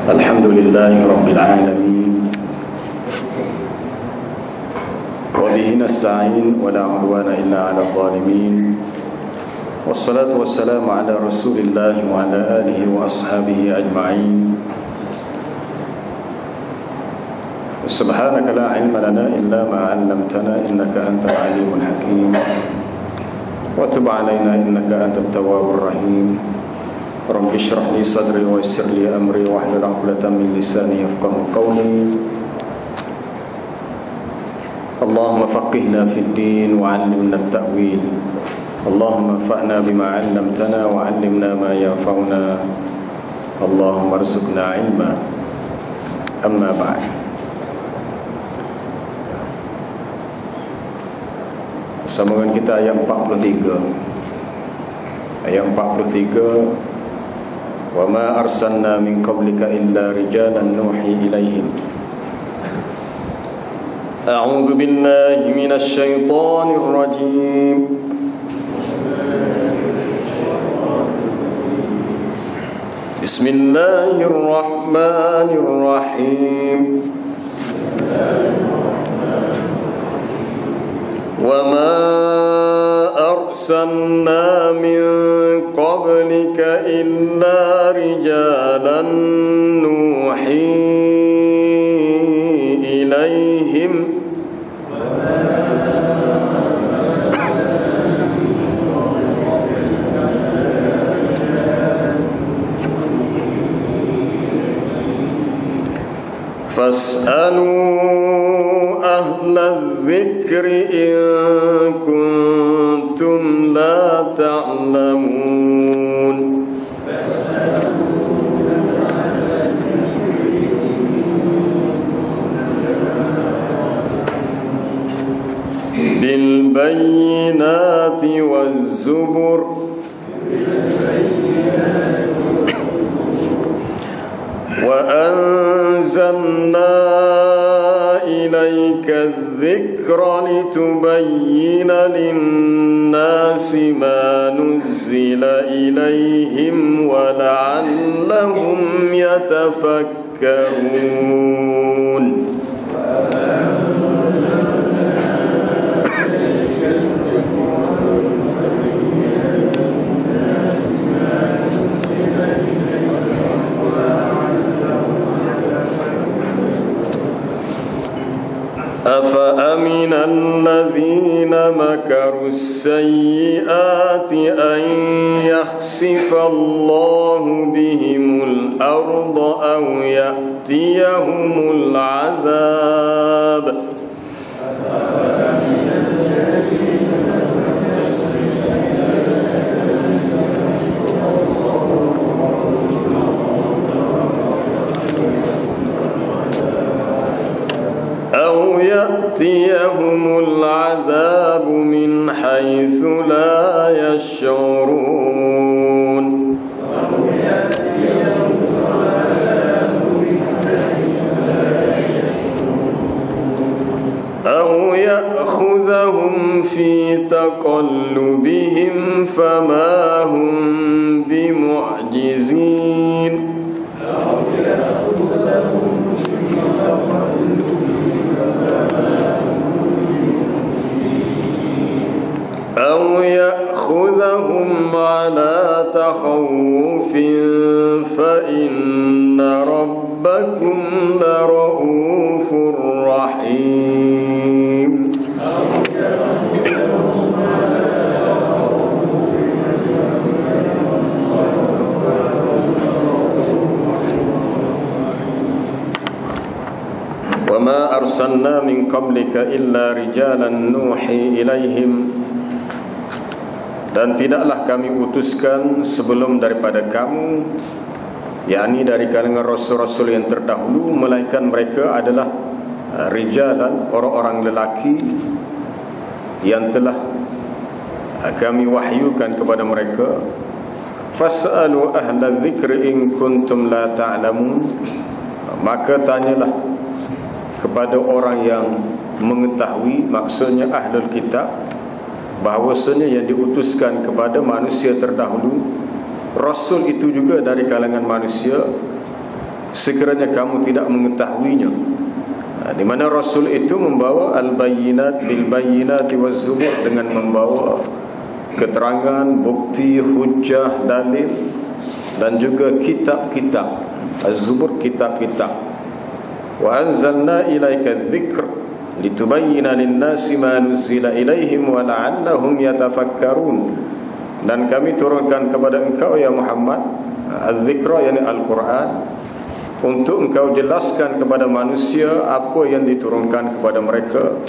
Alhamdulillahi Rabbil Alamin, wa bihi nasta'in, wa la udwana illa ala zalimin. Wassalatu wassalamu ala Rasulillahi wa ala alihi wa ashabihi ajma'in. Subhanaka la ilma lana illa ma 'allamtana innaka antal alimul hakim. Wa tub 'alaina innaka antat tawwabur rahim. Rabbi shrah li sadri wa yassir li amri wahlul 'uqdatam min lisani yafqahu qawli. Allahumma faqihna fid din wa 'allimna at-ta'wil. Allahumma anfa'na bima 'allamtana wa 'allimna ma yanfa'una. Allahumma arzuqna 'ilma. Amma ba'd. Sambungan kita ayat 43. Ayat 43. Wa ma arsalna min qablika illa rijalan nuhi ilaihim. A'udzu billahi minasy syaithanir rajim. Bismillahirrahmanirrahim. Wa ma arsalna min qablika illa rijalan nuhi ilaihim. Fas'alu ahla dzikri in kuntum la ta'lamun. Bil bayyinati waz zubur wa anzalna ilayka adh-dhikra litubayyina lin-nasi ma nuzzila ilayhim wa la'allahum yatafakkarun. أفأمن الذين مكروا السيئات أن يخسف الله بهم الأرض أو يأتيهم العذاب يأتيهم العذاب من حيث لا يشعرون أو يأخذهم في تقلبهم فما هم بمعجزين أو يأخذهم على تخوف فإن ربكم لرؤوف رحيم. وما أرسلنا من قبلك إلا رجالا نوحي إليهم. Dan tidaklah kami utuskan sebelum daripada kamu, yakni dari kalangan rasul-rasul yang terdahulu, melainkan mereka adalah rijalan, orang-orang lelaki yang telah kami wahyukan kepada mereka. Fas'alu ahla dzikri in kuntum la ta'lamun. Maka tanyalah kepada orang yang mengetahui, maksudnya ahlul kitab, bahawasanya yang diutuskan kepada manusia terdahulu Rasul itu juga dari kalangan manusia, sekiranya kamu tidak mengetahuinya. Di mana Rasul itu membawa al-bayyinat bil-bayyinati waz-zubur, dengan membawa keterangan, bukti, hujjah, dalil, dan juga kitab-kitab. Az-zubur, kitab-kitab. Wa anzalna ilaika dzikr litubayyana lin-nasi ma nuzila ilaihim wa la'allahum yatafakkarun. Dan kami turunkan kepada engkau ya Muhammad az-zikra, yakni Al-Quran, untuk engkau jelaskan kepada manusia apa yang diturunkan kepada mereka.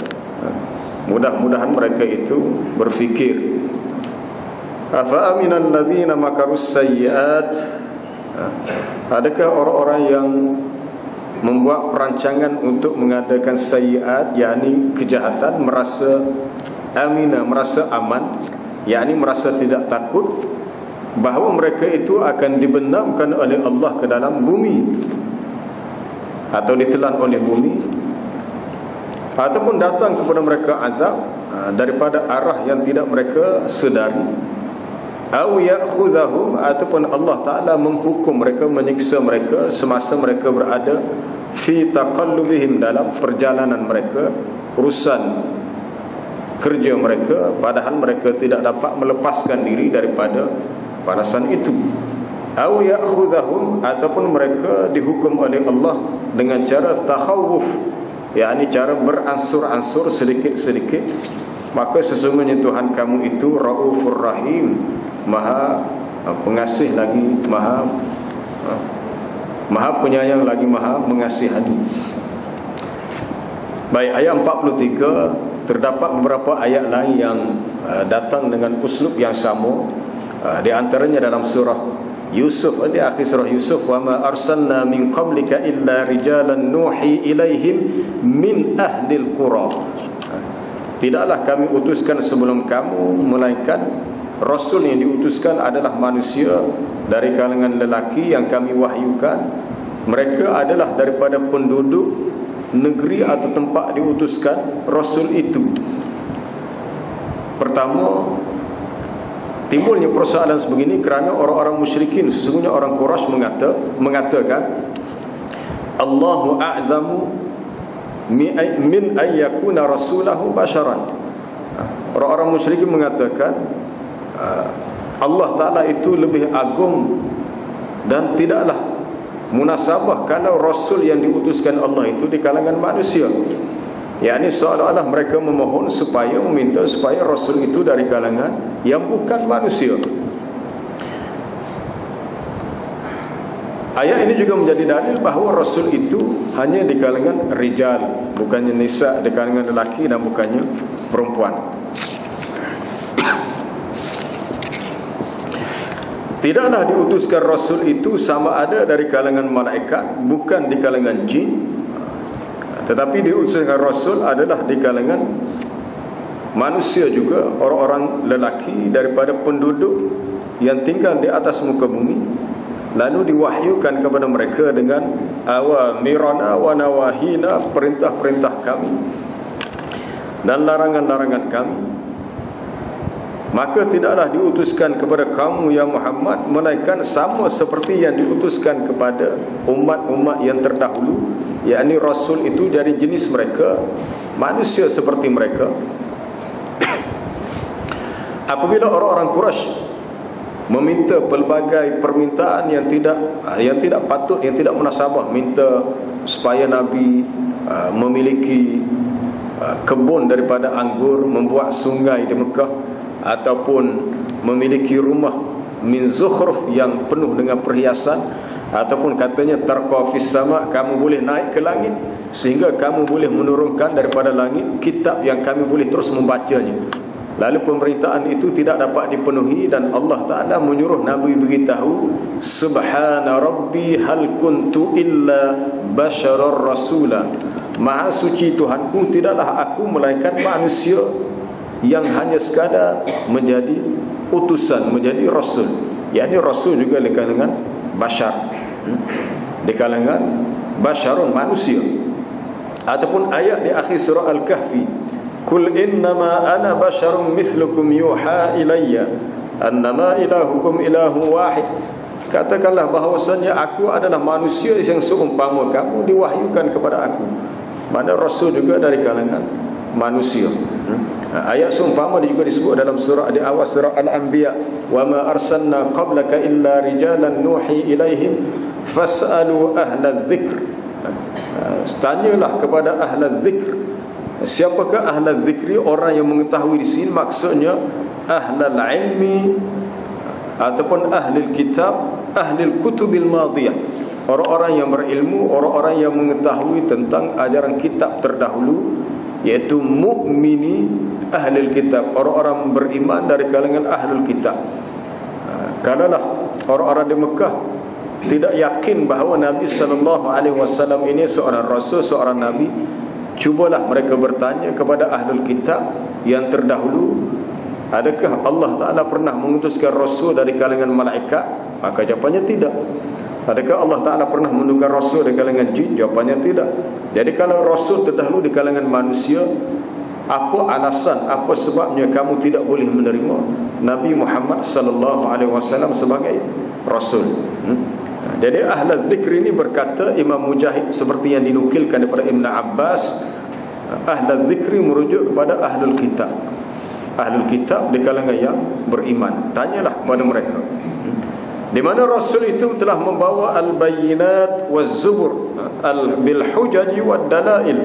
Mudah-mudahan mereka itu berfikir. Afa aminal ladzina makarus sayyi'at, adakah orang-orang yang membuat perancangan untuk mengadakan sayyi'at, yakni kejahatan, merasa amina, merasa aman, yakni merasa tidak takut bahawa mereka itu akan dibenamkan oleh Allah ke dalam bumi, atau ditelan oleh bumi, ataupun datang kepada mereka azab daripada arah yang tidak mereka sedari, au ya'khudhahum, ataupun Allah Ta'ala menghukum mereka, menyiksa mereka semasa mereka berada fi taqallubihim, dalam perjalanan mereka, urusan kerja mereka, padahal mereka tidak dapat melepaskan diri daripada panasan itu. Au ya'khudhahum, ataupun mereka dihukum oleh Allah dengan cara takhawuf, yakni cara beransur-ansur sedikit-sedikit. Maka sesungguhnya Tuhan kamu itu Raufur Rahim, Maha pengasih lagi Maha penyayang lagi Maha mengasihani. Baik, ayat 43 terdapat beberapa ayat lain yang datang dengan uslub yang sama. Di antaranya dalam surah Yusuf, di akhir surah Yusuf, wa ma arsalna min qablika illa rijalan nuhi ilaihim min ahlil qura. Tidaklah kami utuskan sebelum kamu melainkan Rasul yang diutuskan adalah manusia dari kalangan lelaki yang kami wahyukan. Mereka adalah daripada penduduk negeri atau tempat diutuskan Rasul itu. Pertama, timbulnya persoalan sebegini kerana orang-orang musyrikin, sesungguhnya orang Quraisy mengatakan Allahu a'zamu min ayyakuna rasulahu basharan. Orang-orang musyrikin mengatakan Allah Ta'ala itu lebih agung dan tidaklah munasabah kalau Rasul yang diutuskan Allah itu di kalangan manusia. yakni seolah-olah mereka memohon supaya, meminta supaya Rasul itu dari kalangan yang bukan manusia. Ayat ini juga menjadi dalil bahawa Rasul itu hanya di kalangan rijal, bukannya nisa, di kalangan lelaki dan bukannya perempuan. Tidaklah diutuskan Rasul itu sama ada dari kalangan malaikat, bukan di kalangan jin. Tetapi diutuskan Rasul adalah di kalangan manusia juga, orang-orang lelaki daripada penduduk yang tinggal di atas muka bumi. Lalu diwahyukan kepada mereka dengan awamirana wa nawahina, perintah-perintah kami dan larangan-larangan kami. Maka tidaklah diutuskan kepada kamu ya Muhammad melainkan sama seperti yang diutuskan kepada umat-umat yang terdahulu, yakni Rasul itu dari jenis mereka, manusia seperti mereka. Apabila orang-orang Quraisy meminta pelbagai permintaan yang tidak patut, yang tidak munasabah, minta supaya Nabi memiliki kebun daripada anggur, membuat sungai di Mekah, ataupun memiliki rumah min zukhruf yang penuh dengan perhiasan, ataupun katanya tarqa fis sama, kamu boleh naik ke langit sehingga kamu boleh menurunkan daripada langit kitab yang kami boleh terus membacanya. Lalu pemberitaan itu tidak dapat dipenuhi dan Allah Ta'ala menyuruh Nabi beritahu, Subhana Rabbi hal kuntu illa basharar rasulah. Maha suci Tuhanku, tidaklah aku melainkan manusia yang hanya sekadar menjadi utusan, menjadi Rasul. Yakni Rasul juga di kalangan bashar, di kalangan basharun, manusia. Ataupun ayat di akhir surah Al-Kahfi, Kul innama ana basharun mislukum yuha ilayya annama ilahukum ilahu wahid. Katakanlah bahawasanya aku adalah manusia yang seumpama kamu, diwahyukan kepada aku. Mana Rasul juga dari kalangan manusia. Ayat seumpama juga disebut dalam surah di awal surah Al-Anbiya, wa ma arsalna qablaka illa rijalan nuhi ilaihim fas'alu ahla dzikr. Tanyalah kepada ahla dzikr. Siapakah ahla dzikri? Orang yang mengetahui di sini maksudnya ahlul ilmi ataupun ahli kitab, ahli kutubil madiyah, orang-orang yang berilmu, orang-orang yang mengetahui tentang ajaran kitab terdahulu, yaitu mukmini ahli kitab, orang-orang beriman dari kalangan ahli kitab. Kalaulah orang-orang di Mekah tidak yakin bahawa Nabi SAW ini seorang rasul, seorang nabi, cubalah mereka bertanya kepada ahli kitab yang terdahulu, adakah Allah Ta'ala pernah mengutuskan Rasul dari kalangan malaikat? Maka jawapannya tidak. Adakah Allah Ta'ala pernah mengutuskan Rasul dari kalangan jin? Jawapannya tidak. Jadi kalau Rasul terdahulu di kalangan manusia, apa alasan, apa sebabnya kamu tidak boleh menerima Nabi Muhammad SAW sebagai Rasul? Jadi ahli dzikr ini berkata, Imam Mujahid seperti yang dinukilkan daripada Ibn Abbas, ahli dzikr merujuk kepada ahlul kitab. Ahlul kitab di kalangan yang beriman. Tanyalah kepada mereka. Di mana Rasul itu telah membawa al-bayyinat waz-zubur bil hujaj wad dalail,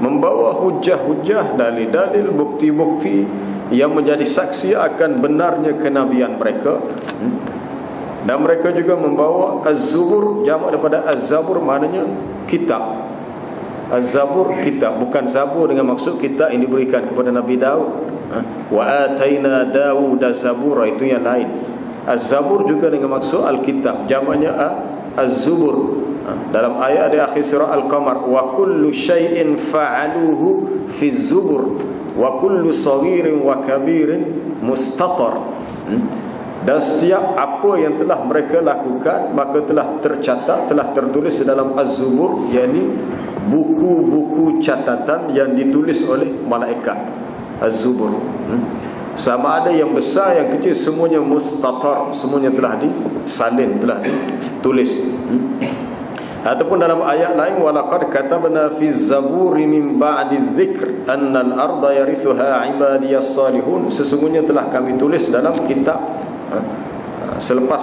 membawa hujah-hujah, dalil-dalil, bukti-bukti yang menjadi saksi akan benarnya kenabian mereka. Dan mereka juga membawa az-zubur, jamak daripada az-zabur, maknanya kitab. Az-zabur kitab, bukan zabur dengan maksud kitab yang diberikan kepada Nabi Daud. Wa ataina Dawuda zabura, itu yang lain. Az-zabur juga dengan maksud al-kitab, jamaknya az-zubur. Dalam ayat di akhir surah Al-Qamar, wa kullu syai'in fa'aluhu fi zubur wa kullu saghirin wa kabirin mustaqar. Dan setiap apa yang telah mereka lakukan maka telah tercatat, telah tertulis dalam az-zubur, yakni buku-buku catatan yang ditulis oleh malaikat. Az-zubur, sama ada yang besar yang kecil, semuanya mustatar, semuanya telah disalin, telah ditulis. Ataupun dalam ayat lain, walaqad katabna fi zaburi min ba'di dzikr annal arda yarithuha ibadiyas salihun, sesungguhnya telah kami tulis dalam kitab selepas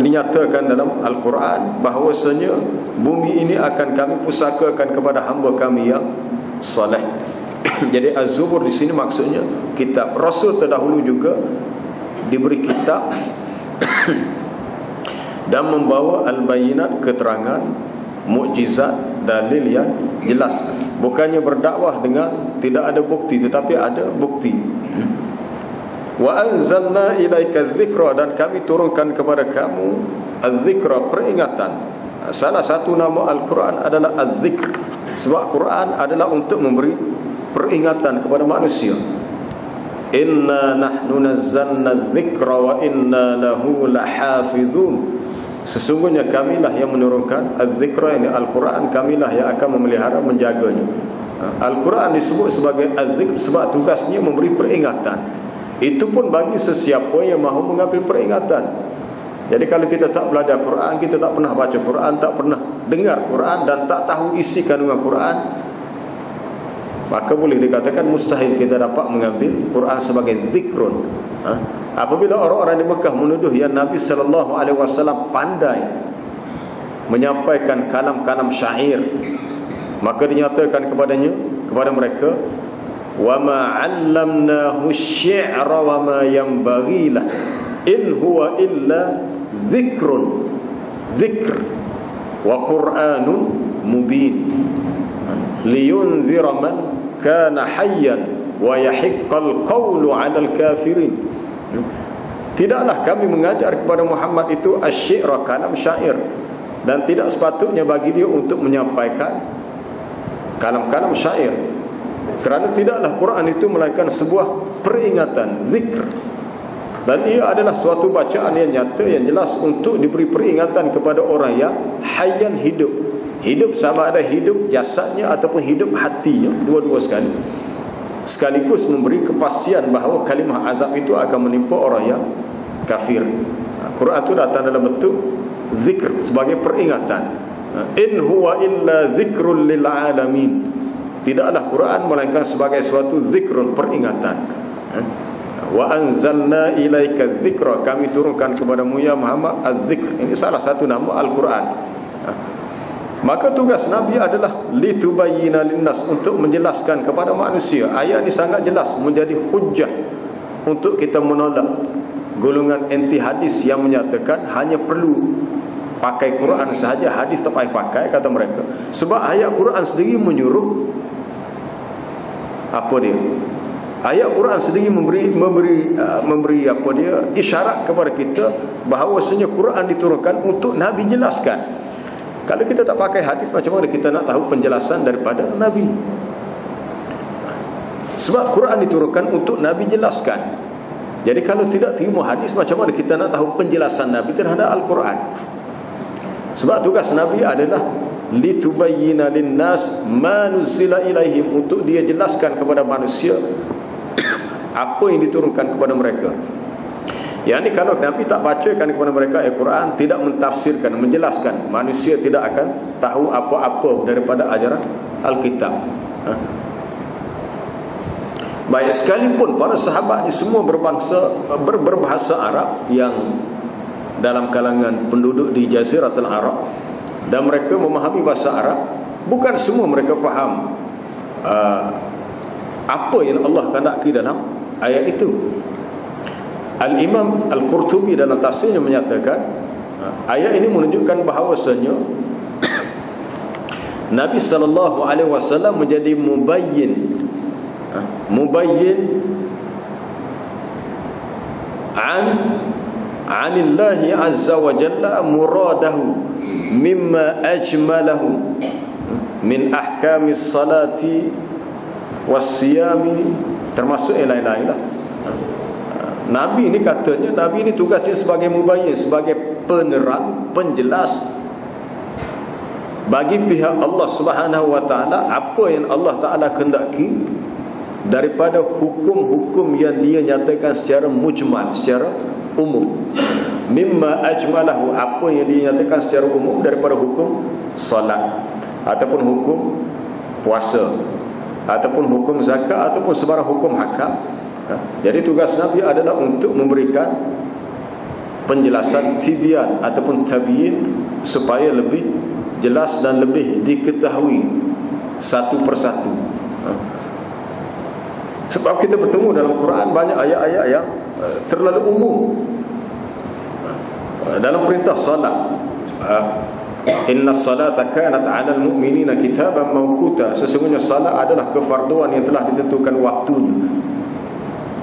dinyatakan dalam Al-Quran bahawasanya bumi ini akan kami pusakakan kepada hamba kami yang saleh. Jadi Az-Zubur di sini maksudnya kitab. Rasul terdahulu juga diberi kitab dan membawa al-bayyinat, keterangan, mukjizat, dalil yang jelas. Bukannya berdakwah dengan tidak ada bukti, tetapi ada bukti. Wa anzalna ilaika dzikra, dan kami turunkan kepada kamu az-zikra, peringatan. Salah satu nama Al-Quran adalah az-zikr, sebab Quran adalah untuk memberi peringatan kepada manusia. Inna nahnu nazzalna dzikra wa inna lahu lahafizun, sesungguhnya kamilah yang menurunkan az-zikra, ini Al-Quran, kamilah yang akan memelihara, menjaganya. Al-Quran disebut sebagai az-zikr sebab tugasnya memberi peringatan. Itu pun bagi sesiapa yang mahu mengambil peringatan. Jadi kalau kita tak belajar Quran, kita tak pernah baca Quran, tak pernah dengar Quran, dan tak tahu isi kandungan Quran, maka boleh dikatakan mustahil kita dapat mengambil Quran sebagai zikrun. Apabila orang-orang di Mekah menuduh yang Nabi SAW pandai menyampaikan kalam-kalam syair, maka dinyatakan kepada mereka, wa ma 'allamnahu asy-syi'ra wa ma yanbaghi lah in huwa illa dzikrun, dzikr wa qur'anun mubin liyunzira man kana hayyan wa yahiqqal qawlu 'alal kafirin. Tidaklah kami mengajar kepada Muhammad itu asy-syi'ra, kalam syair, dan tidak sepatutnya bagi dia untuk menyampaikan kalam-kalam syair, kerana tidaklah Quran itu melainkan sebuah peringatan, zikr, dan ia adalah suatu bacaan yang nyata, yang jelas untuk diberi peringatan kepada orang yang hayyan, hidup. Hidup sama ada hidup jasadnya ataupun hidup hatinya, dua-dua sekali. sekaligus memberi kepastian bahawa kalimah azab itu akan menimpa orang yang kafir. Quran itu datang dalam bentuk zikr, sebagai peringatan. In huwa illa zikrul lil alamin. Tidaklah Quran melainkan sebagai suatu zikrun, peringatan. Wa anzalna ilaika dzikra, kami turunkan kepadamu ya Muhammad az-zikr. Ini salah satu nama Al-Quran. Maka tugas Nabi adalah litubayyina linnas, untuk menjelaskan kepada manusia. Ayat ini sangat jelas menjadi hujjah untuk kita menolak golongan anti hadis yang menyatakan hanya perlu pakai Quran sahaja, hadis tak payah pakai, kata mereka. Sebab ayat Quran sendiri menyuruh apa dia? Ayat Quran sendiri memberi apa dia, isyarat kepada kita bahawasanya Quran diturunkan untuk Nabi jelaskan. Kalau kita tak pakai hadis, macam mana kita nak tahu penjelasan daripada Nabi? Sebab Quran diturunkan untuk Nabi jelaskan. Jadi kalau tidak terima hadis, macam mana kita nak tahu penjelasan Nabi terhadap Al-Quran? Sebab tugas Nabi adalah litubayyina linnas ma nuzila ilaihim, untuk dia jelaskan kepada manusia apa yang diturunkan kepada mereka. Yang ini kalau Nabi tak bacakan kepada mereka Al-Quran, tidak mentafsirkan, menjelaskan, manusia tidak akan tahu apa-apa daripada ajaran Alkitab. Baik, sekalipun para sahabat ini semua berbahasa Arab, yang dalam kalangan penduduk di Jaziratul Arab, dan mereka memahami bahasa Arab, bukan semua mereka faham apa yang Allah kehendaki dalam ayat itu. Al-Imam Al-Qurtubi dalam tafsirnya menyatakan ayat ini menunjukkan bahawasanya Nabi SAW menjadi mubayyin anillahi azza wa jalla muradahu mimma ajmalahu min ahkamis salati wassiyami, termasuk yang lain-lain lah. Nabi ini katanya, Nabi ini tugasnya sebagai mubayyin, sebagai penerang, penjelas bagi pihak Allah Subhanahu wa taala apa yang Allah Taala kehendaki daripada hukum-hukum yang dia nyatakan secara mujmal, secara umum. Mimma ajmalahu, apa yang dia nyatakan secara umum daripada hukum salat, ataupun hukum puasa, ataupun hukum zakat, ataupun sebarang hukum hakam. Jadi tugas Nabi adalah untuk memberikan penjelasan tibyan ataupun tabyin, supaya lebih jelas dan lebih diketahui satu persatu. Sebab kita bertemu dalam Quran banyak ayat-ayat yang terlalu umum. Dalam perintah salat, inna salata kanat 'alal mu'minina kitaban mawquta, sesungguhnya salat adalah kefarduan yang telah ditentukan waktunya.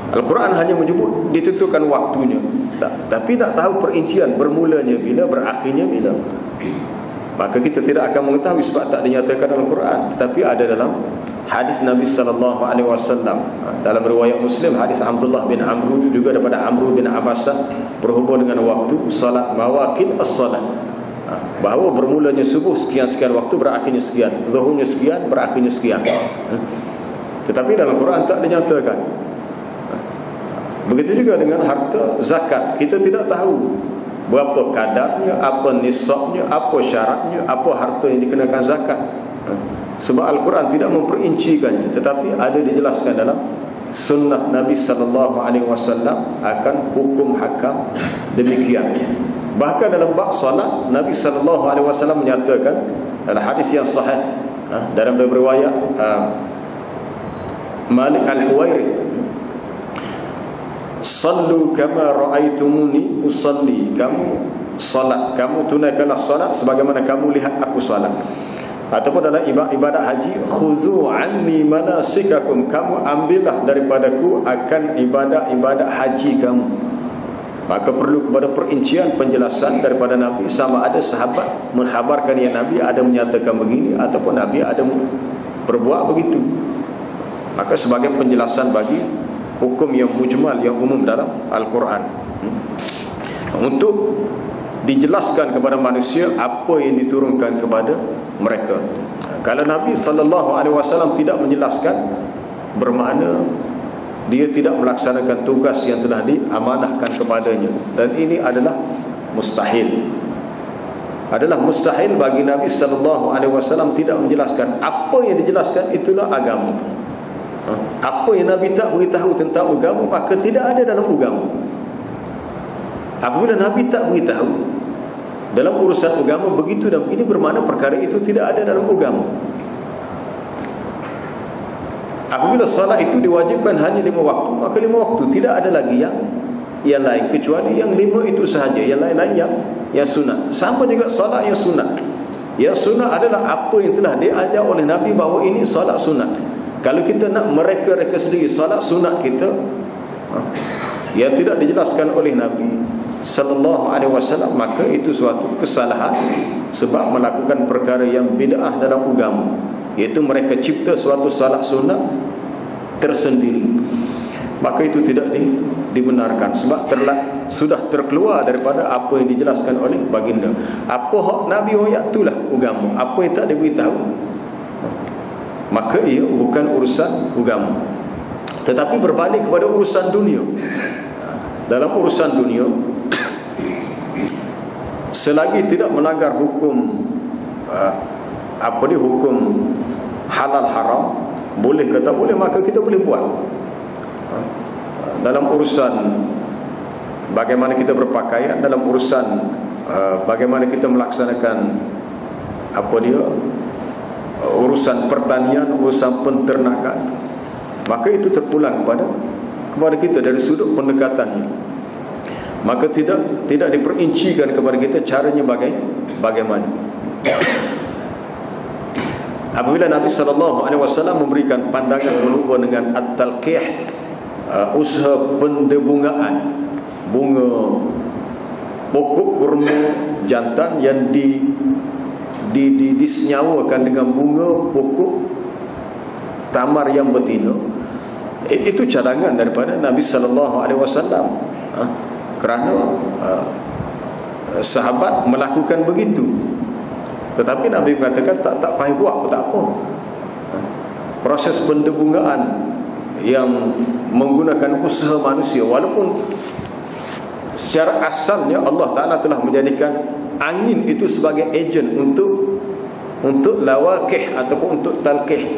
Al-Quran hanya menyebut ditentukan waktunya, tapi tak tahu perincian bermulanya bila, berakhirnya bila. Maka kita tidak akan mengetahui sebab tak dinyatakan dalam Quran, tetapi ada dalam hadis Nabi SAW. Dalam riwayat Muslim, hadis Abdullah bin Amr juga daripada Amr bin Abbas, berhubung dengan waktu salat, mawaqit as-salat, bahawa bermulanya subuh sekian-sekian waktu, berakhirnya sekian, zuhurnya sekian, berakhirnya sekian. Tetapi dalam Quran tak dinyatakan. Begitu juga dengan harta zakat, kita tidak tahu berapa kadarnya, apa nisabnya, apa syaratnya, apa harta yang dikenakan zakat. Sebab Al-Quran tidak memperincikannya, tetapi ada dijelaskan dalam sunnah Nabi SAW akan hukum hakam demikian. Bahkan dalam bab salat, Nabi SAW menyatakan dalam hadis yang sahih, dalam riwayat Malik Al-Huwairith, sallu kama ra'aitumuni usalli, kamu salat, kamu tunaikanlah salat sebagaimana kamu lihat aku salat. Ataupun dalam ibadat haji, khuzu anni manasikakum, kamu ambillah daripadaku akan ibadat-ibadat haji kamu. Maka perlu kepada perincian penjelasan daripada Nabi, sama ada sahabat mengkhabarkan yang Nabi ada menyatakan begini, ataupun Nabi ada berbuat begitu. Maka sebagai penjelasan bagi hukum yang mujmal, yang umum dalam Al-Quran, untuk dijelaskan kepada manusia apa yang diturunkan kepada mereka. Kalau Nabi SAW tidak menjelaskan, bermakna dia tidak melaksanakan tugas yang telah diamanahkan kepadanya, dan ini adalah mustahil. Adalah mustahil bagi Nabi SAW tidak menjelaskan. Apa yang dijelaskan itulah agama. Apa yang Nabi tak beritahu tentang agama, maka tidak ada dalam agama. Apabila Nabi tak beritahu dalam urusan agama begitu dan begini, bermakna perkara itu tidak ada dalam agama. Apabila salat itu diwajibkan hanya 5 waktu, maka 5 waktu, tidak ada lagi yang lain kecuali yang 5 itu sahaja. Yang lain-lain yang sunat. Sama juga salat yang sunat. Yang sunat adalah apa yang telah diajar oleh Nabi bahawa ini salat sunat. Kalau kita nak mereka-reka sendiri salat sunat kita yang tidak dijelaskan oleh Nabi sallallahu alaihi wasallam, maka itu suatu kesalahan sebab melakukan perkara yang bid'ah dalam agama, iaitu mereka cipta suatu salat sunat tersendiri. Maka itu tidak dibenarkan sebab sudah terkeluar daripada apa yang dijelaskan oleh baginda. Apa hak Nabi hoyak itulah agama. Apa yang tak diberitahu, maka ia bukan urusan agama. Tetapi berbalik kepada urusan dunia. Dalam urusan dunia, selagi tidak melanggar hukum hukum halal haram, boleh ke tak boleh, maka kita boleh buat. Dalam urusan bagaimana kita berpakaian, dalam urusan bagaimana kita melaksanakan urusan pertanian, urusan penternakan, maka itu terpulang kepada kita dari sudut pendekatannya. Maka tidak diperincikan kepada kita caranya bagaimana. Apabila Nabi SAW memberikan pandangan berhubung dengan at-talqih, usaha pendebungaan bunga pokok kurma jantan yang disenyawakan dengan bunga pokok tamar yang betina, itu cadangan daripada Nabi SAW. Kerana sahabat melakukan begitu, tetapi Nabi mengatakan tak payah buat, tak apa. Proses pendebungaan yang menggunakan usaha manusia, walaupun secara asalnya Allah Ta'ala telah menjadikan angin itu sebagai ejen untuk lawakih ataupun untuk talqih.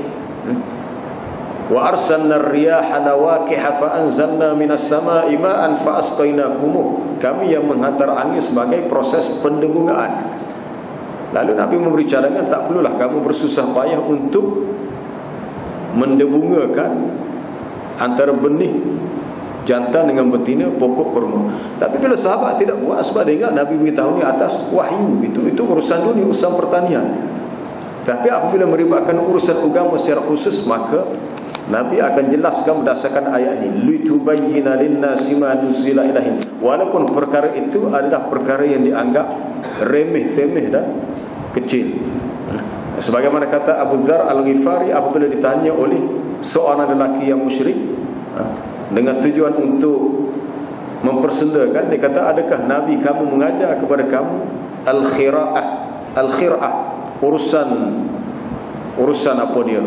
Wa arsalna ar-riyaha lawaqiha fa anzalna minas sama'i ma'an fa asqainakum. Kami yang menghantar angin sebagai proses pendebungaan. Lalu Nabi memberi cadangan, tak perlulah kamu bersusah payah untuk mendebungakan antara benih jantan dengan betina pokok kurma. Tapi bila sahabat tidak buat, sebab dia ingat Nabi beritahu ni atas wahyu, itu urusan dunia, urusan pertanian. Tapi apabila melibatkan urusan agama secara khusus, maka Nabi akan jelaskan berdasarkan ayat ini, litubayyina lin-nasi ma nuzila ilaihim. Walaupun perkara itu adalah perkara yang dianggap remeh-temeh dan kecil. Sebagaimana kata Abu Dzar Al-Ghifari apabila ditanya oleh seorang lelaki yang musyrik dengan tujuan untuk mempersendakan, dia kata, adakah Nabi kamu mengajar kepada kamu al-khira'ah, urusan apa dia,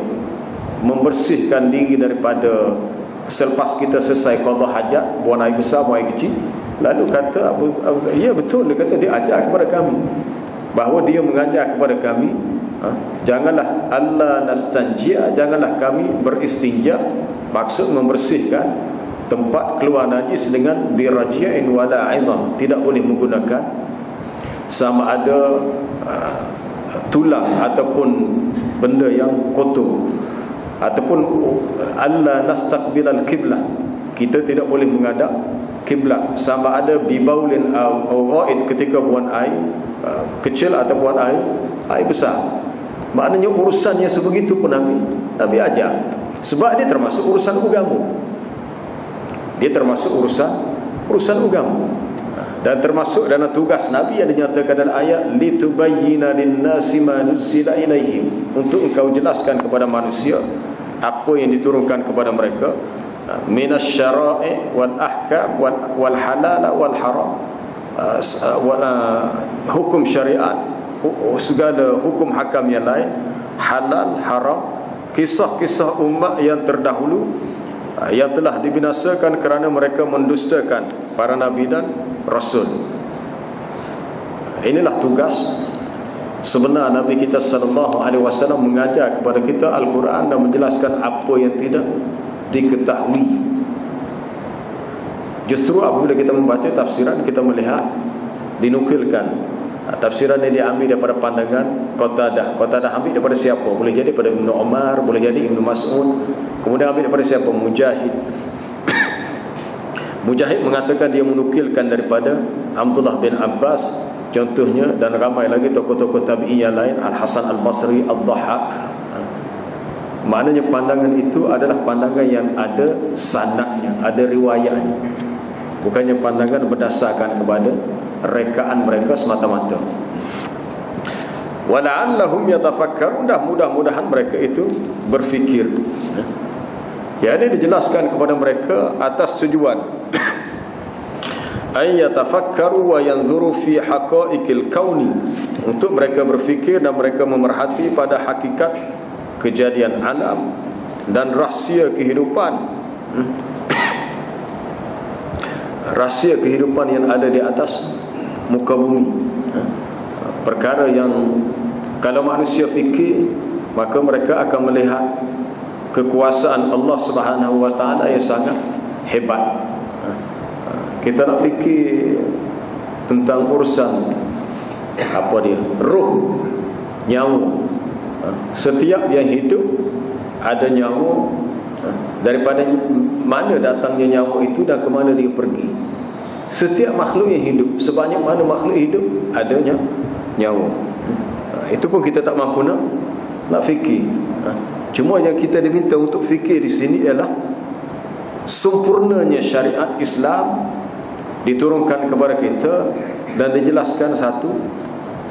membersihkan diri daripada selepas kita selesai qada hajat, buang air besar, buang air kecil. Lalu kata Abu Dzar, ya betul, dia kata dia ajar kepada kami, bahawa dia mengajar kepada kami, janganlah Allah nastanjia, janganlah kami beristinja, maksud membersihkan tempat keluar najis dengan birajiya'in wala 'idham, tidak boleh menggunakan sama ada tulang ataupun benda yang kotor, ataupun Allah nastaqbilal qiblah, kita tidak boleh menghadap kiblat, sama ada bibaulin au ghaid, ketika buang air kecil atau buang air besar. Maknanya urusannya sebegitu pun Nabi ajar, sebab dia termasuk urusan agama. Dia termasuk urusan agama, dan termasuk dalam tugas Nabi yang dinyatakan dalam ayat litubayyina lin-nasi ma nuzila ilaihim, untuk engkau jelaskan kepada manusia apa yang diturunkan kepada mereka minas syara'i wal ahkam wal halal wal haram, hukum syariat, segala hukum hakam yang lain, halal, haram, kisah-kisah umat yang terdahulu yang telah dibinasakan kerana mereka mendustakan para nabi dan rasul. Inilah tugas sebenar Nabi kita sallallahu alaihi wasallam, mengajar kepada kita Al-Quran dan menjelaskan apa yang tidak diketahui. Justru apabila kita membaca tafsiran, kita melihat dinukilkan tafsiran yang diambil daripada pandangan Qatadah ambil daripada siapa? Boleh jadi daripada Ibnu Umar, boleh jadi Ibnu Mas'ud. Kemudian ambil daripada siapa? Mujahid. Mujahid mengatakan dia menukilkan daripada Abdullah bin Abbas contohnya, dan ramai lagi tokoh-tokoh tabi'in yang lain, Al-Hasan Al-Basri, Ad-Dhahhak. Maknanya pandangan itu adalah pandangan yang ada sanadnya, ada riwayatnya, bukannya pandangan berdasarkan kepada rekaan mereka semata-mata. Wala'allahum yatafakkarun, mudah-mudahan mereka itu berfikir. Ya, ini dijelaskan kepada mereka atas tujuan ay yatafakkaru wa yanzuru fi haqa'iqil kauni, untuk mereka berfikir dan mereka memerhati pada hakikat kejadian alam dan rahsia kehidupan. Rahsia kehidupan yang ada di atas muka bumi. Perkara yang kalau manusia fikir, maka mereka akan melihat kekuasaan Allah Subhanahu wa taala yang sangat hebat. Kita nak fikir tentang urusan apa dia? Roh, nyawa. Setiap yang hidup ada nyawa. Daripada mana datangnya nyawa itu dan ke mana dia pergi. Setiap makhluk yang hidup, sebanyak mana makhluk hidup, adanya nyawa. Itu pun kita tak mampu nak fikir. Cuma yang kita diminta untuk fikir di sini ialah sempurnanya syariat Islam diturunkan kepada kita dan dijelaskan satu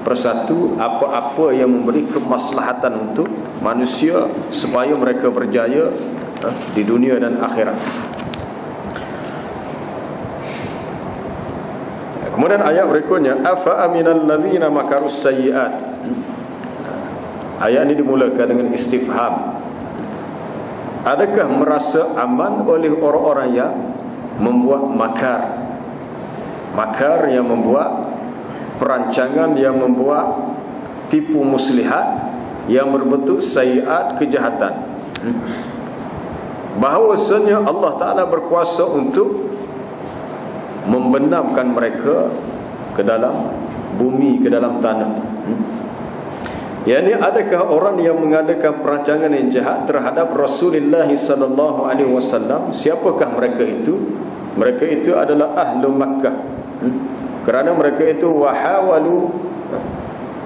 persatu apa-apa yang memberi kemaslahatan untuk manusia supaya mereka berjaya di dunia dan akhirat. Kemudian ayat berikutnya, afa aminal ladzina makarus sayyiat. Ayat ini dimulakan dengan istifham. Adakah merasa aman oleh orang-orang yang membuat makar? Makar yang membuat perancangan, yang membuat tipu muslihat yang berbentuk sayyiat, kejahatan. Bahawasanya Allah Ta'ala berkuasa untuk membenamkan mereka ke dalam bumi, ke dalam tanah. Yani adakah orang yang mengadakan perancangan yang jahat terhadap Rasulullah sallallahu alaihi wasallam? Siapakah mereka itu? Mereka itu adalah ahlu Makkah. Kerana mereka itu wahawalu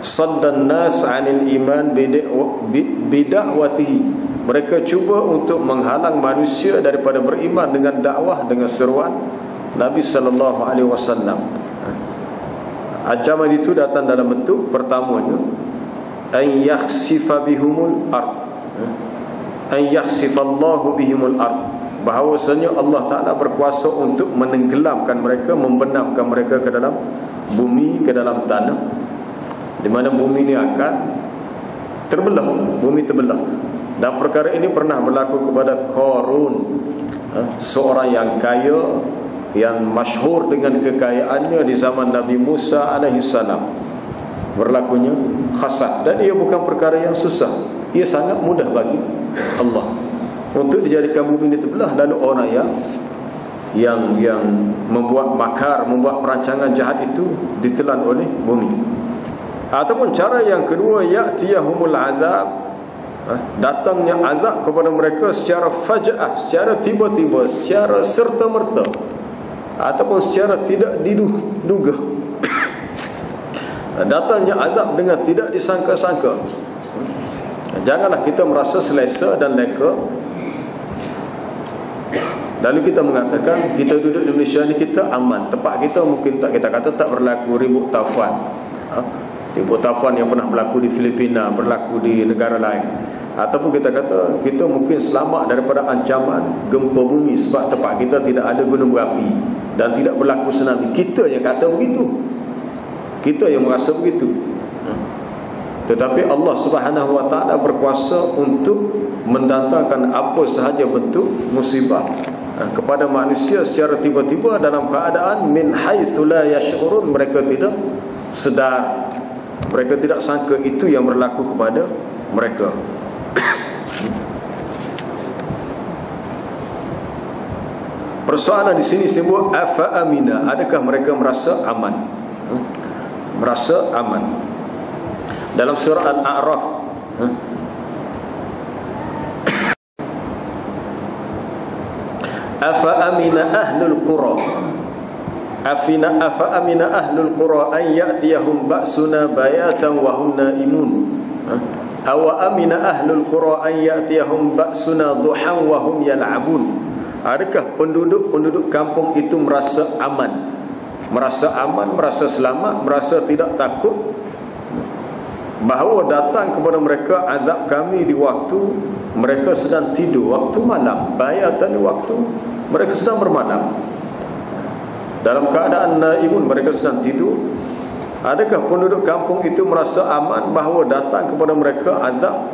saddan nas 'anil iman bid'awatihi. Mereka cuba untuk menghalang manusia daripada beriman dengan dakwah, dengan seruan Nabi sallallahu alaihi wasallam. Ancaman itu datang dalam bentuk pertamanya an yakhsifa bihumul ard, an yakhsifallahu bihimul ard, bahawasanya Allah Ta'ala berkuasa untuk menenggelamkan mereka, membenamkan mereka ke dalam bumi, ke dalam tanah, di mana bumi ini akan terbelah, bumi terbelah. Dan perkara ini pernah berlaku kepada Qarun, seorang yang kaya, yang masyhur dengan kekayaannya di zaman Nabi Musa alaihissalam. Berlakunya khasat, dan ia bukan perkara yang susah. Ia sangat mudah bagi Allah untuk dijadikan bumi ini terbelah. Lalu orang yang membuat makar, membuat perancangan jahat itu ditelan oleh bumi. Ataupun cara yang kedua, ya'tiyahumul azab, datangnya azab kepada mereka secara faja'ah, secara tiba-tiba, secara serta-merta, ataupun secara tidak diduga. Datangnya azab dengan tidak disangka-sangka. Janganlah kita merasa selesa dan leka, lalu kita mengatakan kita duduk di Malaysia ni kita aman. Tempat kita mungkin tak, kita kata tak berlaku ribut taufan. Ribut taufan yang pernah berlaku di Filipina, berlaku di negara lain. Ataupun kita kata kita mungkin selamat daripada ancaman gempa bumi sebab tempat kita tidak ada gunung berapi dan tidak berlaku tsunami. Kita yang kata begitu, kita yang merasa begitu. Tetapi Allah Subhanahu wa taala berkuasa untuk mendatangkan apa sahaja bentuk musibah kepada manusia secara tiba-tiba dalam keadaan min haitsu la yash'urun, mereka tidak sedar, mereka tidak sangka itu yang berlaku kepada mereka. Persoalan di sini sebut afa amina, adakah mereka merasa aman? Merasa aman. Dalam surah Al-A'raf afa amina ahlul qura afa amina ahlul qura an ya'tiyahum ba'suna bayatan wa hum naimun aw amina ahlul qura an ya'tiyahum ba'suna duhan wa hum yal'abun. Adakah penduduk kampung itu merasa aman? Merasa aman, merasa selamat, merasa tidak takut bahawa datang kepada mereka azab kami di waktu mereka sedang tidur, waktu malam, bayatan di waktu mereka sedang bermalam, dalam keadaan naimun, mereka sedang tidur. Adakah penduduk kampung itu merasa aman bahawa datang kepada mereka azab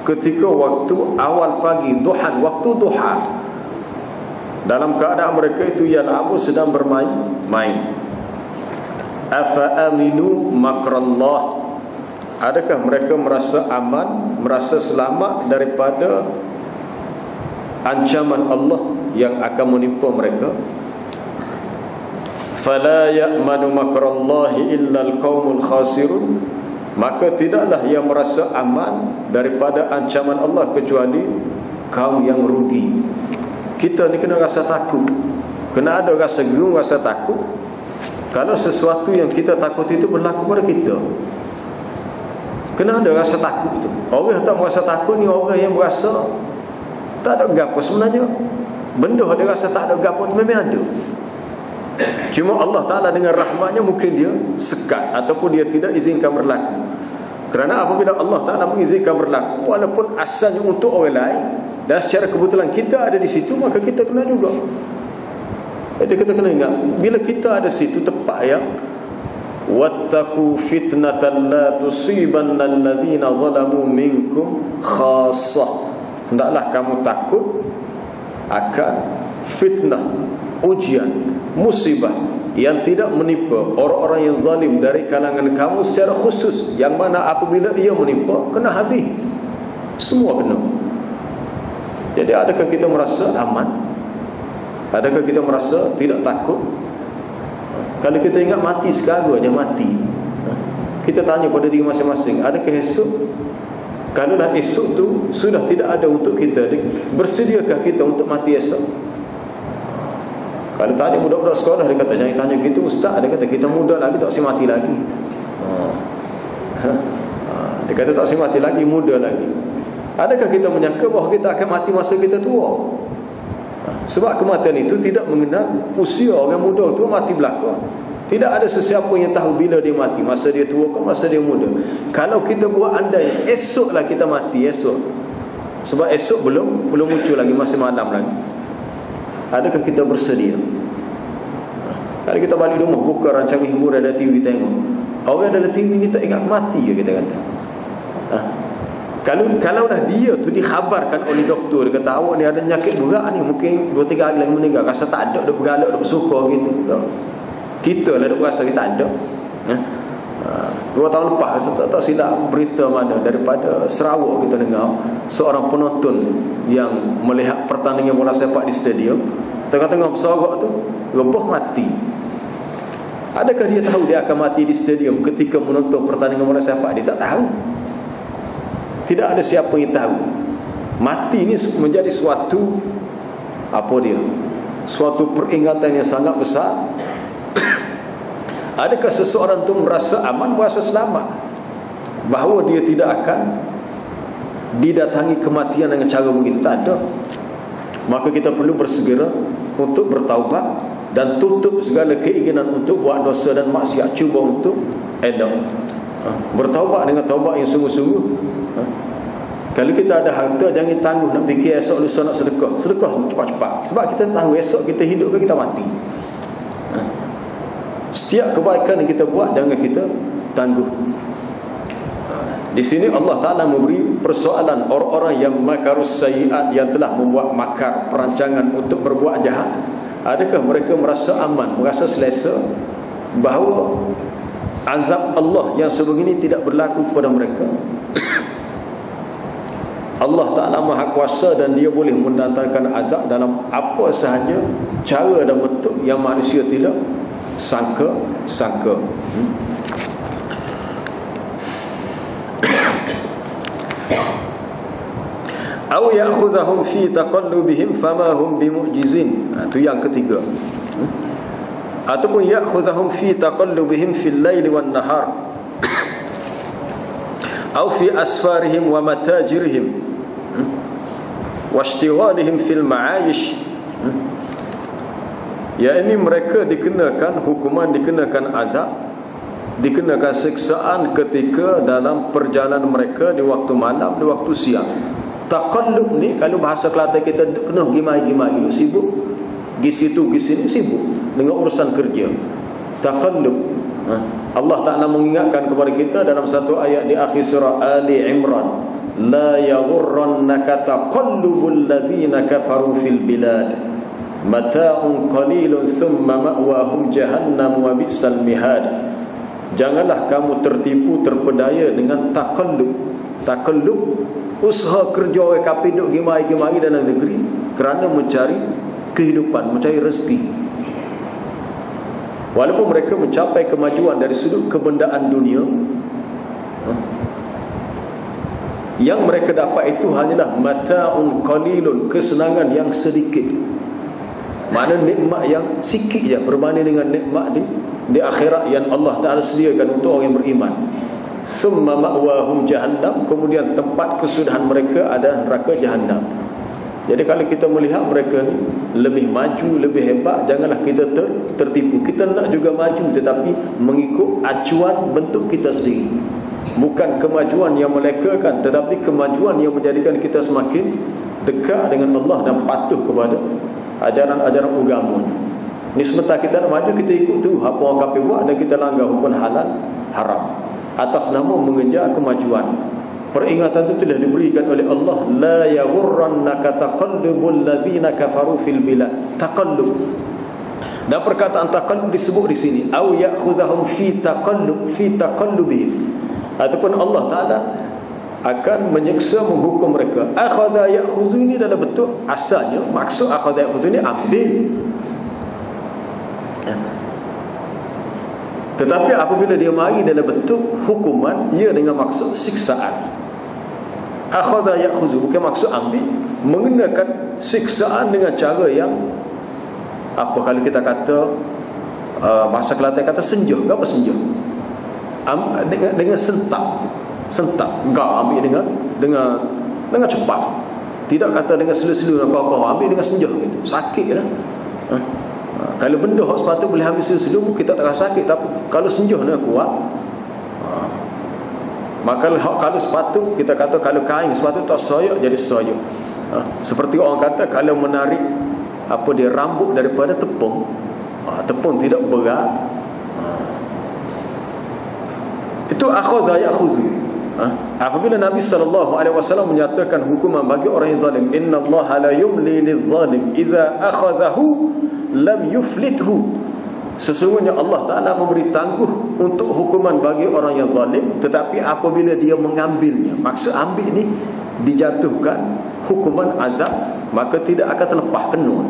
ketika waktu awal pagi, duhan, waktu duha, dalam keadaan mereka itu yal'abu, sedang bermain-main. Afa aminu makrallah, adakah mereka merasa aman, merasa selamat daripada ancaman Allah yang akan menimpa mereka? Fala ya'manu makrallahi illa al-qaumul khasirun, maka tidaklah yang merasa aman daripada ancaman Allah kecuali kaum yang rugi. Kita ni kena rasa takut, kena ada rasa gerung, rasa takut kalau sesuatu yang kita takut itu berlaku pada kita. Kena ada rasa takut tu. Orang yang tak merasa takut ni orang yang merasa tak ada gapo sebenarnya. Benda ada rasa tak ada gapo tu memang ada. Cuma Allah Ta'ala dengan rahmatnya mungkin dia sekat ataupun dia tidak izinkan berlaku. Kerana apabila Allah Ta'ala mengizinkan berlaku, walaupun asalnya untuk orang lain dan secara kebetulan kita ada di situ, maka kita kena juga. Jadi kita kena ingat, bila kita ada situ tepat ya, wattaqu fitnatan la tusibanna alladhina zalamu minkum khassah, hendaklah kamu takut akan fitnah, ujian, musibah yang tidak menimpa orang-orang yang zalim dari kalangan kamu secara khusus, yang mana apabila ia menimpa kena habis, semua kena. Jadi adakah kita merasa aman? Adakah kita merasa tidak takut? Kalau kita ingat mati sekarang aja mati, kita tanya pada diri masing-masing, adakah esok? Kalaulah esok tu sudah tidak ada untuk kita, bersediakah kita untuk mati esok? Kalau tanya budak-budak sekolah, dia kata jangan tanya gitu ustaz, dia kata kita muda lagi tak si mati lagi. Dia kata tak si mati lagi, muda lagi. Adakah kita menyangka bahawa kita akan mati masa kita tua? Sebab kematian itu tidak mengenal usia. Orang muda tu mati belakang. Tidak ada sesiapa yang tahu bila dia mati, masa dia tua ke masa dia muda. Kalau kita buat andai esoklah kita mati, esok, sebab esok belum muncul lagi, masih malam lagi, adakah kita bersedia? Kalau kita balik rumah, buka rancangan hiburan, ada TV tengok, orang ada TV ni tak ingat mati ke, kita kata. Kalaulah dia tu dikhabarkan oleh doktor, dia kata awak ni ada penyakit berat ni, mungkin 2-3 hari lagi meninggal, rasa tak ada, dia bergalak, dia bersuka gitu. Kita lah dia rasa kita ada. 2 tahun lepas, tak silap berita mana daripada Sarawak kita dengar, seorang penonton yang melihat pertandingan bola sepak di stadium, tengah-tengah bersorak tu roboh mati. Adakah dia tahu dia akan mati di stadium ketika menonton pertandingan bola sepak? Dia tak tahu. Tidak ada siapa yang tahu. Mati ini menjadi suatu suatu peringatan yang sangat besar. Adakah seseorang itu merasa aman, merasa selamat bahawa dia tidak akan didatangi kematian dengan cara begitu? Tak ada. Maka kita perlu bersegera untuk bertaubat dan tutup segala keinginan untuk buat dosa dan maksiat. Cuba untuk elak, bertaubat dengan taubat yang sungguh-sungguh. Kalau kita ada harta, jangan tangguh nak fikir esok lusa nak sedekah. Sedekah cepat-cepat, sebab kita tahu esok kita hidup ke kita mati. Setiap kebaikan yang kita buat, jangan kita tangguh. Di sini Allah Ta'ala memberi persoalan orang-orang yang makarus sayyi'at, yang telah membuat makar, perancangan untuk berbuat jahat. Adakah mereka merasa aman, merasa selesa bahawa azab Allah yang sebegini tidak berlaku kepada mereka? Allah Ta'ala Maha Kuasa dan Dia boleh mendatangkan azab dalam apa sahaja cara dan bentuk yang manusia tidak sangka. Aw ya'khudhahum fi taqallubihim fama hum bimu'jizin. Itu yang ketiga. Ataupun ya'khudhahum fi taqallubihim fil laili wan nahar. Aw fi asfarihim wa matajirihim wa ishtighalihim fil ma'ayish. Ya, ini mereka dikenakan hukuman, dikenakan azab, dikenakan siksaan ketika dalam perjalanan mereka di waktu malam, di waktu siang. Taqallub ni kalau bahasa Kelantan kita penuh gimai-gimai, sibuk gi situ gi sini, sibuk dengan urusan kerja. Taqallub. Allah Ta'ala mengingatkan kepada kita dalam satu ayat di akhir surah Ali Imran, la yaghurrannaka taqallubul ladzina kafaru fil bilad mata'un qalilun thumma ma'wahum jahannam wa bi'sal mihad. Janganlah kamu tertipu, terpedaya dengan taqallub. Usaha kerja orang kafir duk gimai-gimai dalam negeri kerana mencari kehidupan, mencari rezeki. Walaupun mereka mencapai kemajuan dari sudut kebendaan dunia, yang mereka dapat itu hanyalah mata'un qalilun, kesenangan yang sedikit. Makna nikmat yang sikit je berbanding dengan nikmat di akhirat yang Allah Ta'ala sediakan untuk orang yang beriman. Summa ma'wahum jahannam, kemudian tempat kesudahan mereka adalah neraka jahannam. Jadi kalau kita melihat mereka ni lebih maju, lebih hebat, janganlah kita tertipu. Kita nak juga maju, tetapi mengikut acuan bentuk kita sendiri. Bukan kemajuan yang melekakan, tetapi kemajuan yang menjadikan kita semakin dekat dengan Allah dan patuh kepada ajaran-ajaran agama. Ni sementara kita nak maju, kita ikut tu apa orang kafir buat dan kita langgar hukum halal haram atas nama mengejar kemajuan. Peringatan itu telah diberikan oleh Allah, la yaghurrannaka taqallubul ladzina kafaru fil bilad. Taqallub, dan perkataan taqallub disebut di sini, au ya'khudhahum fi taqallubihim, ataupun Allah Ta'ala akan menyeksa, menghukum mereka. Akhadha ya'khudhu ini dalam bentuk asalnya, maksud akhadha ya'khudhu ini ambil. Tetapi apabila dia mari dalam bentuk hukuman, ia dengan maksud siksaan. Akhadha ya'khudhu bukan maksud ambil, mengenakan siksaan dengan cara yang apa, kalau kita kata bahasa Kelantan kata senjuh. Apa senjuh? Dengan sentak, engkau ambil dengan cepat. Tidak kata dengan selu-selu apa-apa, ambil dengan senjuh gitu. Sakitlah. Kalau benda hak sepatutnya boleh ambil selu-selu, kita tak rasa sakit, tapi kalau senjuh nak kuat. Maka kalau sepatu, kita kata kalau kain sepatu tak soyok, jadi soyok. Seperti orang kata kalau menarik apa dia rambut daripada tepung, tepung tidak berat. Itu akhadha ya'khudhu. Apabila Nabi SAW menyatakan hukuman bagi orang yang zalim, innallaha la yumli lidh-dhalim idza akhadhahu lam yuflithu. Sesungguhnya Allah Ta'ala memberi tangguh untuk hukuman bagi orang yang zalim, tetapi apabila dia mengambilnya, maksud ambil ni dijatuhkan hukuman azab, maka tidak akan terlepas penuh.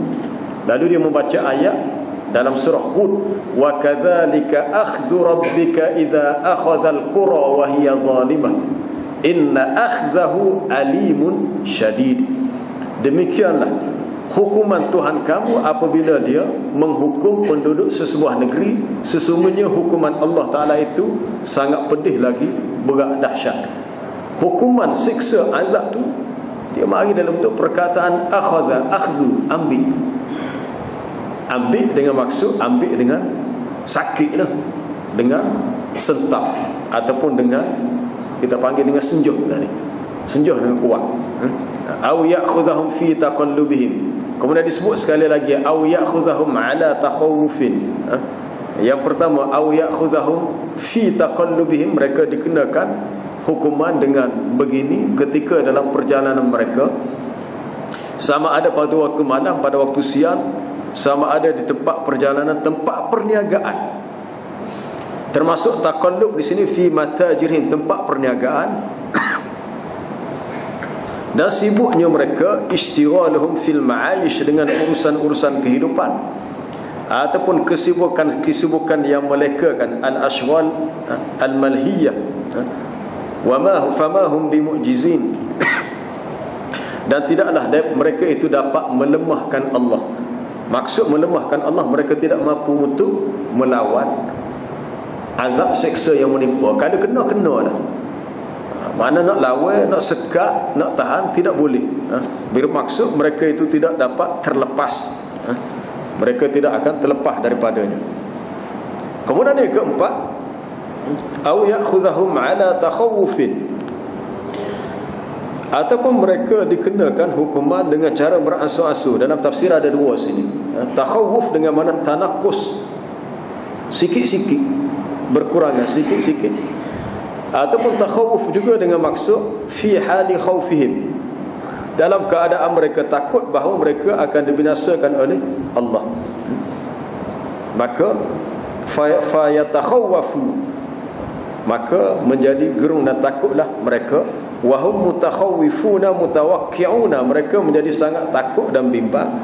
Lalu dia membaca ayat dalam surah Hud, wa kadzalika akhdhu rabbika idza akhadhal qura wa hiya zalimah inna akhdahu alimun syadid. Demikianlah hukuman Tuhan kamu apabila dia menghukum penduduk sesebuah negeri, sesungguhnya hukuman Allah Ta'ala itu sangat pedih lagi, berat dahsyat. Hukuman siksa azab tu dia mari dalam bentuk perkataan akhadha, akhzu, ambil dengan maksud ambil dengan sakit lah, dengan sentak, ataupun dengan kita panggil dengan senjuh tadi, senjuh dengan kuat. Au ya'khudhahum fi taqallubihim. Kemudian disebut sekali lagi au ya'khudhahum ala takhawufin. Yang pertama au ya'khudhahum fi taqallubihim, mereka dikenakan hukuman dengan begini ketika dalam perjalanan mereka, sama ada pada waktu malam, pada waktu siang, sama ada di tempat perjalanan, tempat perniagaan. Termasuk taqallub di sini fi matajirihim, tempat perniagaan. Dan sibuknya mereka istighaluhum fil ma'ayish, dengan urusan-urusan kehidupan, ataupun kesibukan yang melekakan, al-ashghal al-malhiyah, fama hum bimu'jizin. Dan tidaklah mereka itu dapat melemahkan Allah. Maksud melemahkan Allah, mereka tidak mampu untuk melawan azab seksa yang menimpa. Kalau kena dah. Mana nak lawan, nak sekat, nak tahan, tidak boleh. Bermaksud mereka itu tidak dapat terlepas. Mereka tidak akan terlepas daripadanya. Kemudian yang keempat, au ya'khudhahum ala takhawufin, ataupun mereka dikenakan hukuman dengan cara beransur-ansur. Dalam tafsir ada dua sini. Takhawuf dengan mana tanakus, sikit-sikit, berkurangan sikit-sikit. Ataupun takhawuf juga dengan maksud fi hali khawfihim, dalam keadaan mereka takut bahawa mereka akan dibinasakan oleh Allah. Maka fayatakhawafu, maka menjadi gerung dan takutlah mereka. Wahum mutakhawifuna mutawakki'una, mereka menjadi sangat takut dan bimbang.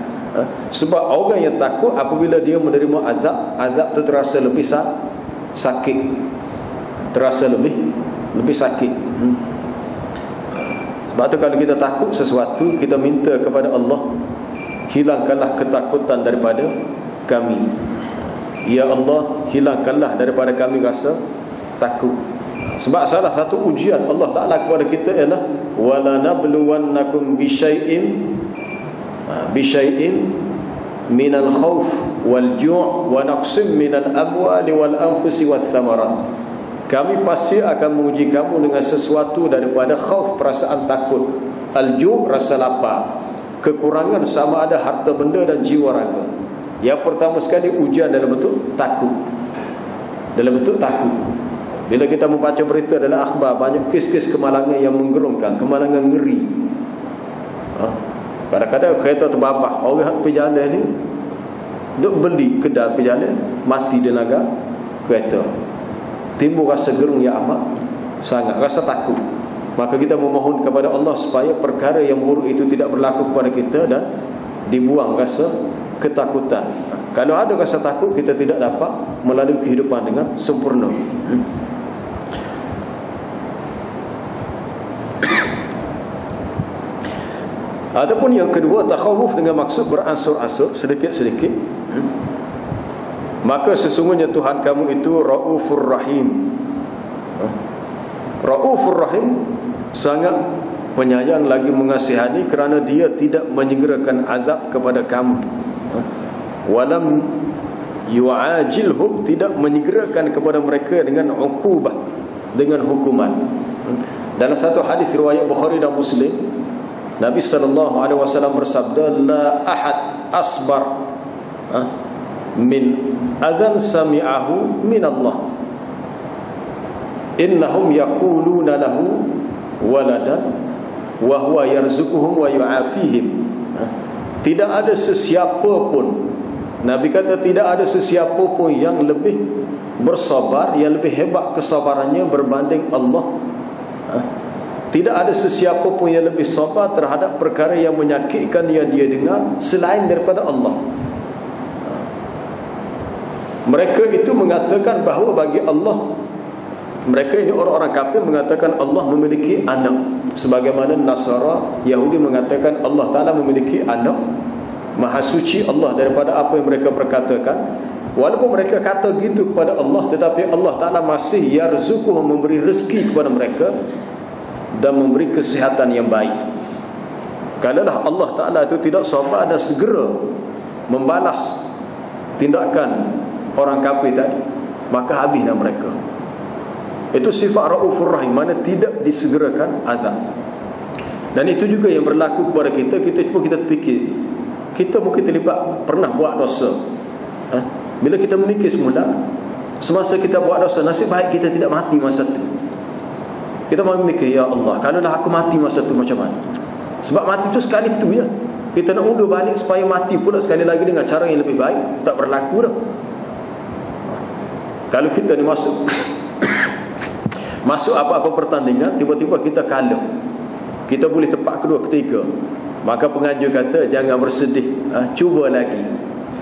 Sebab orang yang takut apabila dia menerima azab itu terasa lebih sakit, terasa lebih sakit. Sebab tu kalau kita takut sesuatu, kita minta kepada Allah, hilangkanlah ketakutan daripada kami. Ya Allah, hilangkanlah daripada kami rasa takut. Sebab salah satu ujian Allah Ta'ala kepada kita ialah wala nabluwannakum bisyai'in minal khawf wal ju' wa naqsim minal amwali wal anfusi wath thamarat. Kami pasti akan menguji kamu dengan sesuatu daripada khauf, perasaan takut, al-ju', rasa lapar, kekurangan sama ada harta benda dan jiwa raga. Yang pertama sekali ujian dalam bentuk takut. Dalam bentuk takut. Bila kita membaca berita dalam akhbar, banyak kes-kes kemalangan yang menggerunkan, kemalangan ngeri. Kadang-kadang kereta terbabak, orang pergi jalan ni duk beli kedai pergi jalan, mati dia naga kereta. Timbul rasa gerung yang amat sangat, rasa takut. Maka kita memohon kepada Allah supaya perkara yang buruk itu tidak berlaku kepada kita dan dibuang rasa ketakutan. Kalau ada rasa takut, kita tidak dapat melalui kehidupan dengan sempurna. Ataupun yang kedua, takhawuf dengan maksud beransur-ansur, sedikit-sedikit. Maka sesungguhnya Tuhan kamu itu Raufur Rahim. Raufur Rahim, sangat penyayang lagi mengasihani, kerana dia tidak menyegerakan azab kepada kamu. Walam yu'ajilhum, tidak menyegerakan kepada mereka dengan uqubah, dengan hukuman. Dalam satu hadis riwayat Bukhari dan Muslim, Nabi SAW bersabda, la ahad asbar min adhan sami'ahu min Allah, innahum yaquluna lahu waladan wa huwa yarzuquhum wa yu'afihim. Tidak ada sesiapa pun, Nabi kata tidak ada sesiapa pun yang lebih bersabar, yang lebih hebat kesabarannya berbanding Allah. Tidak ada sesiapa pun yang lebih sabar terhadap perkara yang menyakitkan yang dia dengar selain daripada Allah. Mereka itu mengatakan bahawa bagi Allah, mereka ini orang-orang kafir mengatakan Allah memiliki anak, sebagaimana Nasara, Yahudi mengatakan Allah Ta'ala memiliki anak. Maha suci Allah daripada apa yang mereka perkatakan. Walaupun mereka kata gitu kepada Allah, tetapi Allah Ta'ala masih yarzuquhum, memberi rezeki kepada mereka dan memberi kesihatan yang baik. Kalaulah Allah Ta'ala itu tidak sabar dan segera membalas tindakan orang kafir tadi, maka habislah mereka. Itu sifat Raufur Rahim, mana tidak disegerakan azab. Dan itu juga yang berlaku kepada kita. Cuba kita fikir, kita mungkin terlibat pernah buat dosa. Bila kita menikah semula, semasa kita buat dosa, nasib baik kita tidak mati masa itu. Kita mahu mikir, ya Allah, kalaulah aku mati masa tu macam mana? Sebab mati tu sekali tu ya. Kita nak undur balik supaya mati pula sekali lagi dengan cara yang lebih baik, tak berlaku dah. Kalau kita ni masuk masuk apa-apa pertandingan, tiba-tiba kita kalah, kita boleh tepat kedua ketiga, maka pengajar kata jangan bersedih, cuba lagi.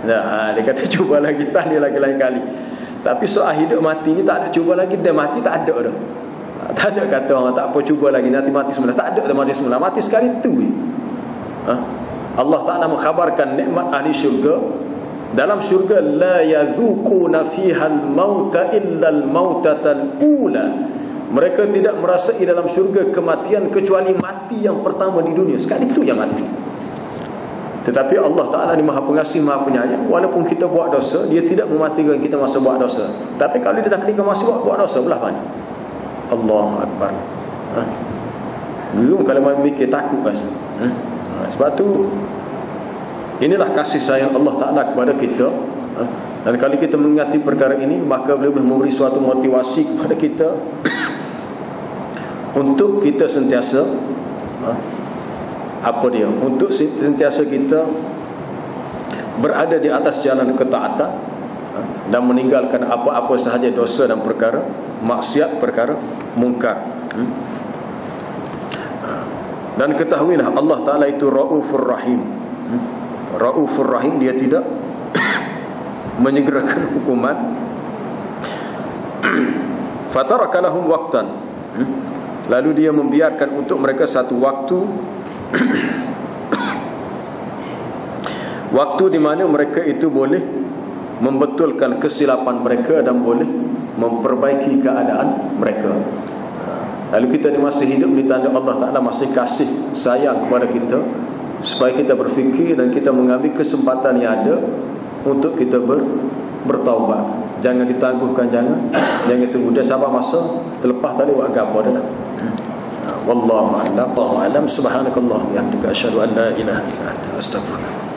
Dia kata cuba lagi, tanya lagi lain kali. Tapi soal hidup mati ni tak ada cuba lagi, dia mati tak ada dah. Tak ada kata orang tak apa cuba lagi nanti mati semula, tak ada dah mati semula, mati sekali tu. Allah Ta'ala mengkhabarkan nikmat ahli syurga. Dalam syurga, la yazuquna fiha al-mauta illa al-mautatal ula. Mereka tidak merasai dalam syurga kematian kecuali mati yang pertama di dunia. Sekali itu yang mati. Tetapi Allah Ta'ala ni Maha Pengasih, Maha Penyayang. Walaupun kita buat dosa, Dia tidak mematikan kita masa buat dosa. Tapi kalau Dia takdirkan masih buat dosa, belah mana? Allahu Akbar. Geram kalau mahu mikir, takut rasa. Sebab tu inilah kasih sayang Allah Ta'ala kepada kita. Dan kalau kita mengingati perkara ini, maka boleh memberi suatu motivasi kepada kita untuk kita sentiasa untuk sentiasa kita berada di atas jalan ketaatan dan meninggalkan apa-apa sahaja dosa dan perkara maksiat, perkara mungkar. Dan ketahuilah Allah Ta'ala itu Raufur Rahim. Raufur Rahim, Dia tidak menyegerakan hukuman. Fataraka lahum waqtan, lalu Dia membiarkan untuk mereka satu waktu waktu di mana mereka itu boleh membetulkan kesilapan mereka dan boleh memperbaiki keadaan mereka. Lalu kita ni masih hidup di tanda Allah Ta'ala masih kasih sayang kepada kita, supaya kita berfikir dan kita mengambil kesempatan yang ada untuk kita bertaubat. Jangan ditangguhkan, jangan tunggu dia sabar masa terlepas tadi buat apa dah. Wallahu a'lam. Subhanakallah wa bihamdika asyhadu an la ilaha illa anta astaghfiruka